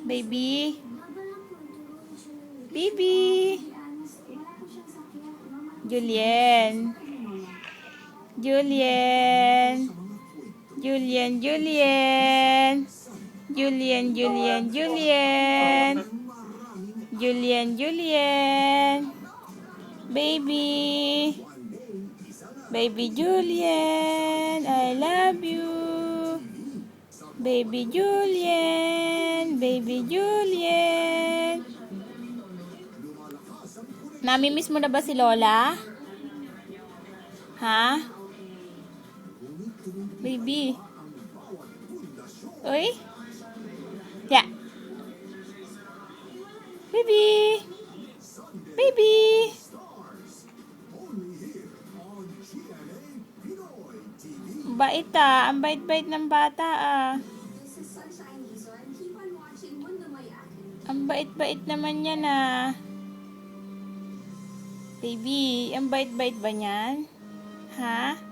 Baby? Baby? Julien? Julien? Julien, Julien? Julien, Julien, Julien? Julien, Julien? Baby? Baby Julien, I love you. Baby Julien, Baby Julien. Namimiss mo na ba si Lola? Ha? Baby. Uy? Yeah. Baby. Baby. Bait ah. Ang bait-bait ng bata ah. Ang bait-bait naman yan ah. Baby, ang bait-bait ba niyan? Ha?